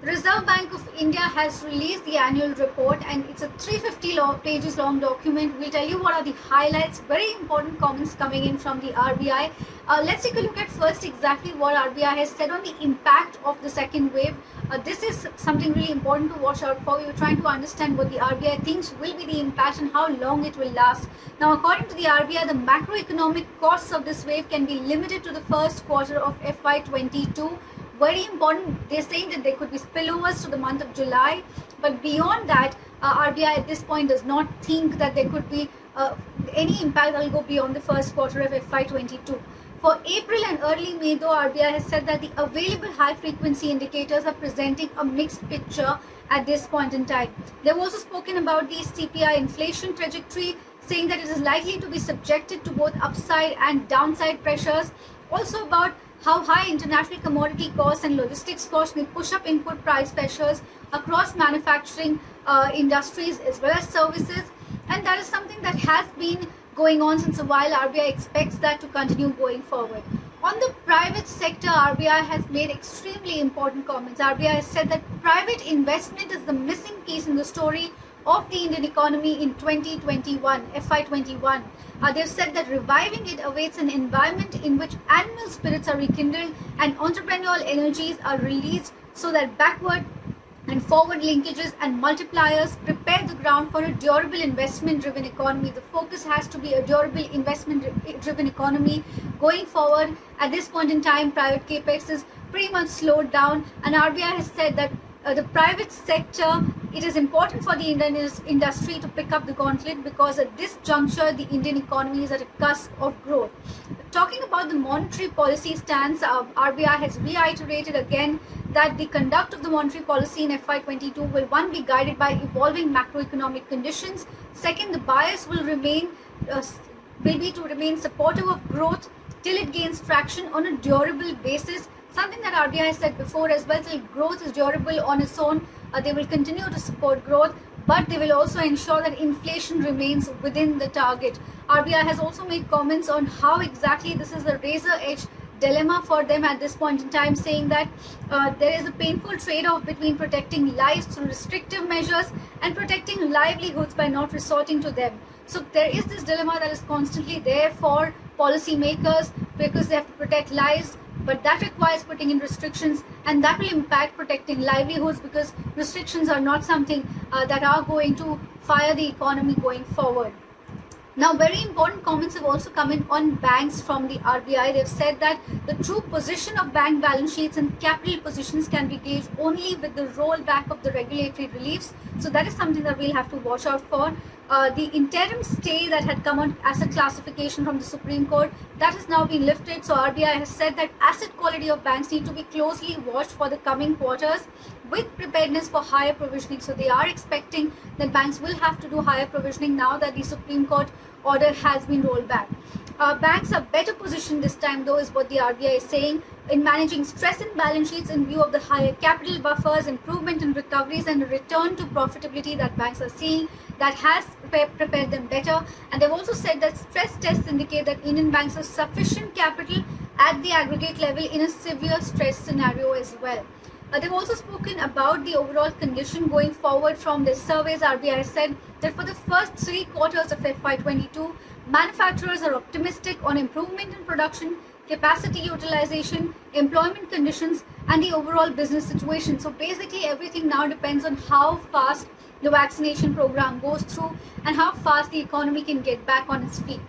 The Reserve Bank of India has released the annual report, and it's a 350 pages long document. We'll tell you what are the highlights, very important comments coming in from the RBI. Let's take a look at first exactly what RBI has said on the impact of the second wave. This is something really important to watch out for. We're trying to understand what the RBI thinks will be the impact and how long it will last. Now, according to the RBI, the macroeconomic costs of this wave can be limited to the first quarter of FY22. Very important, they're saying that there could be spillovers to the month of July, but beyond that, RBI at this point does not think that there could be any impact that will go beyond the first quarter of FY22. For April and early May, though, RBI has said that the available high-frequency indicators are presenting a mixed picture at this point in time. They've also spoken about the CPI inflation trajectory, saying that it is likely to be subjected to both upside and downside pressures. Also about how high international commodity costs and logistics costs may push up input price pressures across manufacturing industries as well as services. And that is something that has been going on since a while. RBI expects that to continue going forward. On the private sector, RBI has made extremely important comments. RBI has said that private investment is the missing piece in the story of the Indian economy in 2021, FY21. They've said that reviving it awaits an environment in which animal spirits are rekindled and entrepreneurial energies are released so that backward and forward linkages and multipliers prepare the ground for a durable investment-driven economy. The focus has to be a durable investment-driven economy going forward. At this point in time, private capex is pretty much slowed down, and RBI has said that the private sector, it is important for the Indian industry to pick up the gauntlet because at this juncture, the Indian economy is at a cusp of growth. Talking about the monetary policy stance, RBI has reiterated again that the conduct of the monetary policy in FY22 will, one, be guided by evolving macroeconomic conditions. Second, the bias will be to remain supportive of growth till it gains traction on a durable basis. Something that RBI has said before as well, till growth is durable on its own, they will continue to support growth, but they will also ensure that inflation remains within the target. RBI has also made comments on how exactly this is a razor-edge dilemma for them at this point in time, saying that there is a painful trade-off between protecting lives through restrictive measures and protecting livelihoods by not resorting to them. So there is this dilemma that is constantly there for policymakers because they have to protect lives, but that requires putting in restrictions, and that will impact protecting livelihoods because restrictions are not something that are going to fire the economy going forward. Now, very important comments have also come in on banks from the RBI. They've said that the true position of bank balance sheets and capital positions can be gauged only with the rollback of the regulatory reliefs. So that is something that we'll have to watch out for. The interim stay that had come on asset classification from the Supreme Court, that has now been lifted. So RBI has said that asset quality of banks need to be closely watched for the coming quarters with preparedness for higher provisioning. So they are expecting that banks will have to do higher provisioning now that the Supreme Court order has been rolled back. Banks are better positioned this time, though, is what the RBI is saying, in managing stress in balance sheets in view of the higher capital buffers, improvement in recoveries, and a return to profitability that banks are seeing. That has prepared them better. And they've also said that stress tests indicate that Indian banks have sufficient capital at the aggregate level in a severe stress scenario as well. They've also spoken about the overall condition going forward from their surveys. RBI has said that for the first 3 quarters of FY22, manufacturers are optimistic on improvement in production, capacity utilization, employment conditions, and the overall business situation. So basically, everything now depends on how fast the vaccination program goes through and how fast the economy can get back on its feet.